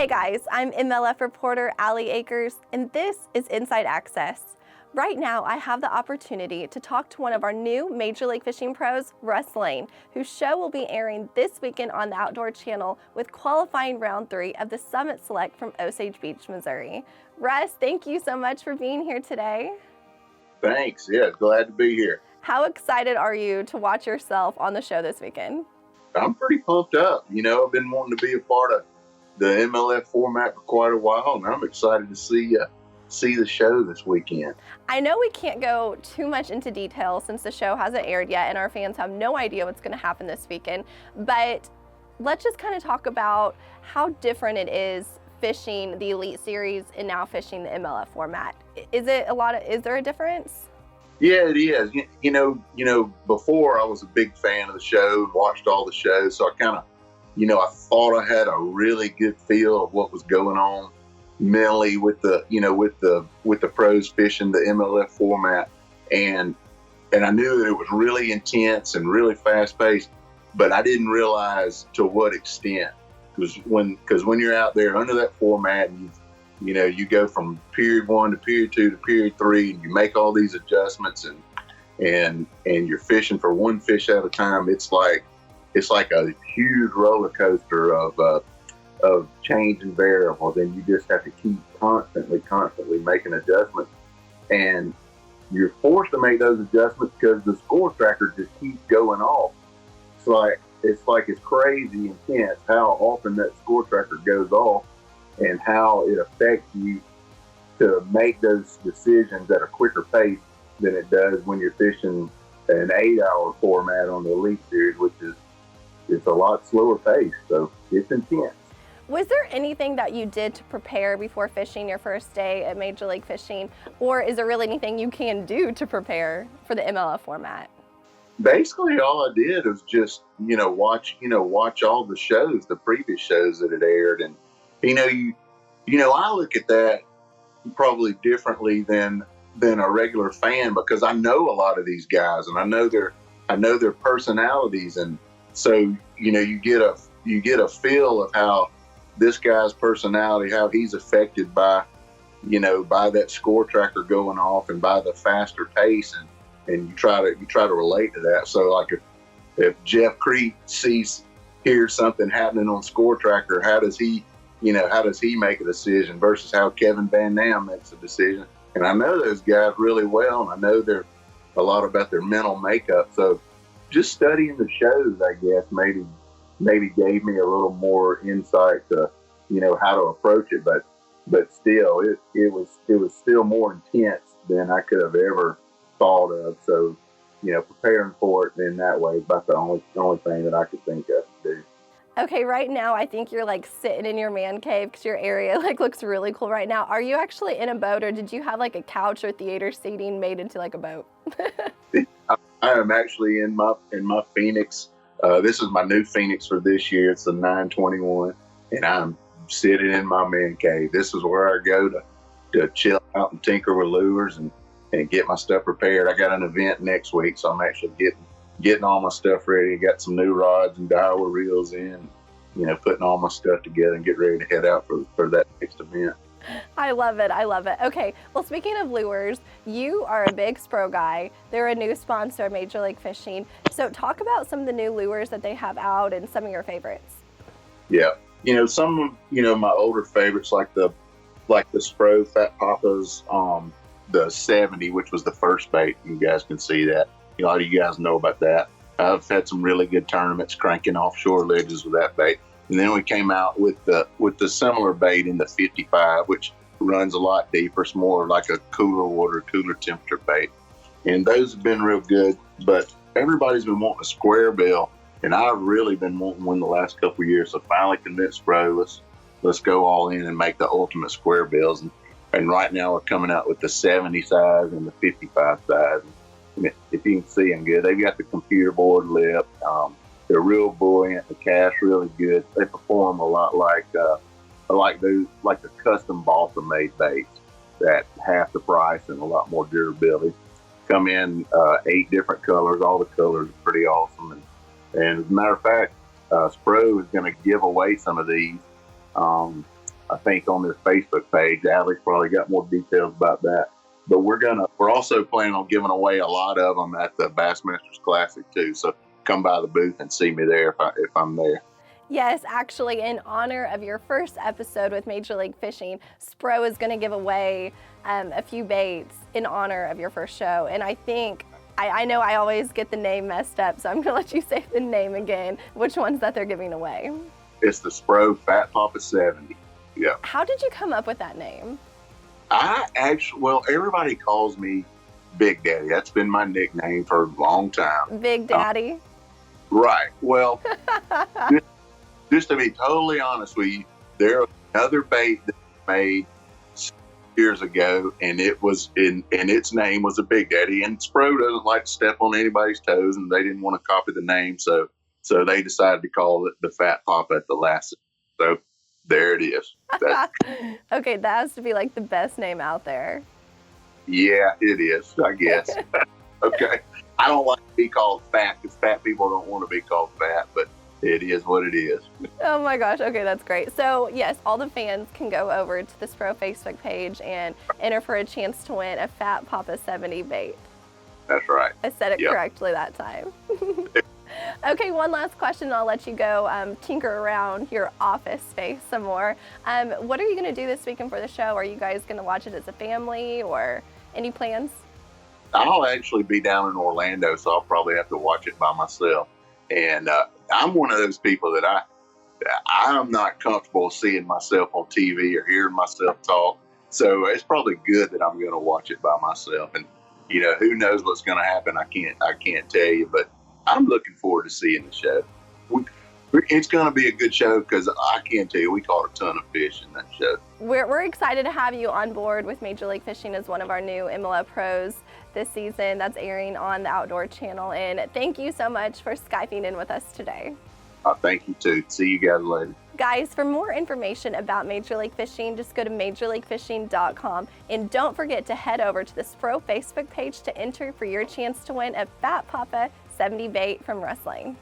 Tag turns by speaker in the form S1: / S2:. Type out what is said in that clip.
S1: Hey guys, I'm MLF reporter Allie Akers, and this is Inside Access. Right now, I have the opportunity to talk to one of our new Major League Fishing pros, Russ Lane, whose show will be airing this weekend on the Outdoor Channel with qualifying round 3 of the Summit Select from Osage Beach, Missouri. Russ, thank you so much for being here today.
S2: Thanks. Yeah, glad to be here.
S1: How excited are you to watch yourself on the show this weekend?
S2: I'm pretty pumped up. You know, I've been wanting to be a part of the MLF format for quite a while, and I'm excited to see the show this weekend.
S1: I know we can't go too much into detail since the show hasn't aired yet and our fans have no idea what's going to happen this weekend, but let's just kind of talk about how different it is fishing the Elite Series and now fishing the MLF format. Is there a difference?
S2: Yeah, it is. You know, before I was a big fan of the show and watched all the shows, so I kind of, I thought I had a really good feel of what was going on mentally with the pros fishing the MLF format, and I knew that it was really intense and really fast paced, but I didn't realize to what extent. Because when you're out there under that format, and you go from period 1 to period 2 to period 3, and you make all these adjustments, and you're fishing for one fish at a time. It's like a huge roller coaster of change and variables, and you just have to keep constantly making adjustments, and you're forced to make those adjustments because the score tracker just keeps going off. It's crazy intense how often that score tracker goes off and how it affects you to make those decisions at a quicker pace than it does when you're fishing an 8-hour format on the Elite Series, which is it's a lot slower pace, so it's intense.
S1: Was there anything that you did to prepare before fishing your first day at Major League Fishing, or is there really anything you can do to prepare for the MLF format?
S2: Basically, all I did was just watch all the shows, the previous shows that had aired, and I look at that probably differently than a regular fan, because I know a lot of these guys and I know their personalities, and so you get a feel of how this guy's personality, how he's affected by that score tracker going off and by the faster pace, and you try to relate to that. So like if Jeff Creek hears something happening on score tracker, how does he make a decision versus how Kevin Van Dam makes a decision? And I know those guys really well, and I know they're a lot about their mental makeup. So just studying the shows, I guess, maybe gave me a little more insight to, how to approach it. But still, it was still more intense than I could have ever thought of. So, preparing for it in that way is about the only thing that I could think of to do.
S1: Okay, right now I think you're like sitting in your man cave because your area looks really cool right now. Are you actually in a boat, or did you have like a couch or theater seating made into like a boat?
S2: I am actually in my Phoenix. This is my new Phoenix for this year. It's the 921, and I'm sitting in my man cave. This is where I go to chill out and tinker with lures and get my stuff prepared. I got an event next week, so I'm actually getting all my stuff ready. Got some new rods and Daiwa reels in, putting all my stuff together and get ready to head out for that next event.
S1: I love it. Okay, well, speaking of lures, you are a big SPRO guy. They're a new sponsor of Major League Fishing. So talk about some of the new lures that they have out and some of your favorites.
S2: Yeah, some of my older favorites, like the SPRO Fat Papas, the 70, which was the first bait. You guys can see that. A lot of you guys know about that. I've had some really good tournaments cranking offshore ledges with that bait. And then we came out with the similar bait in the 55, which runs a lot deeper. It's more like a cooler water, cooler temperature bait. And those have been real good. But everybody's been wanting a square bill, and I've really been wanting one the last couple of years. So finally convinced SPRO, let's go all in and make the ultimate square bills. And right now we're coming out with the 70 size and the 55 size. If you can see them good, they've got the computer board lip. They're real buoyant. The cast really good. They perform a lot like the custom balsa made baits that half the price and a lot more durability. Come in 8 different colors. All the colors are pretty awesome. And as a matter of fact, SPRO is going to give away some of these I think, on their Facebook page. Alex probably got more details about that. But we're also planning on giving away a lot of them at the Bassmasters Classic too. So come by the booth and see me there if I'm there.
S1: Yes, actually, in honor of your first episode with Major League Fishing, SPRO is going to give away a few baits in honor of your first show. And I think, I know I always get the name messed up, so I'm going to let you say the name again, which ones that they're giving away.
S2: It's the SPRO Fat Papa 70. Yeah.
S1: How did you come up with that name?
S2: Well, everybody calls me Big Daddy. That's been my nickname for a long time.
S1: Big Daddy?
S2: Right. Well, just to be totally honest with you, there was another bait that I made years ago, and its name was a Big Daddy. And SPRO doesn't like to step on anybody's toes, and they didn't want to copy the name, so they decided to call it the Fat Papa at the last. So there it is.
S1: Okay, that has to be like the best name out there.
S2: Yeah, it is, I guess. Okay. I don't like to be called fat because fat people don't want to be called fat, but it is what it is.
S1: Oh my gosh, okay, that's great. So yes, all the fans can go over to the SPRO Facebook page and enter for a chance to win a Fat Papa 70 bait.
S2: That's right.
S1: I said it correctly that time. Okay, one last question and I'll let you go tinker around your office space some more. What are you going to do this weekend for the show? Are you guys going to watch it as a family or any plans?
S2: I'll actually be down in Orlando, so I'll probably have to watch it by myself. And I'm one of those people that I'm not comfortable seeing myself on TV or hearing myself talk. So it's probably good that I'm going to watch it by myself. And who knows what's going to happen? I can't tell you, but I'm looking forward to seeing the show. It's going to be a good show because I can tell you we caught a ton of fish in that show.
S1: We're excited to have you on board with Major League Fishing as one of our new MLF pros this season. That's airing on the Outdoor Channel. And thank you so much for Skyping in with us today.
S2: Thank you too. See you guys later.
S1: Guys, for more information about Major League Fishing, just go to majorleaguefishing.com. And don't forget to head over to the SPRO Facebook page to enter for your chance to win a Fat Papa 70 bait from Russ Lane.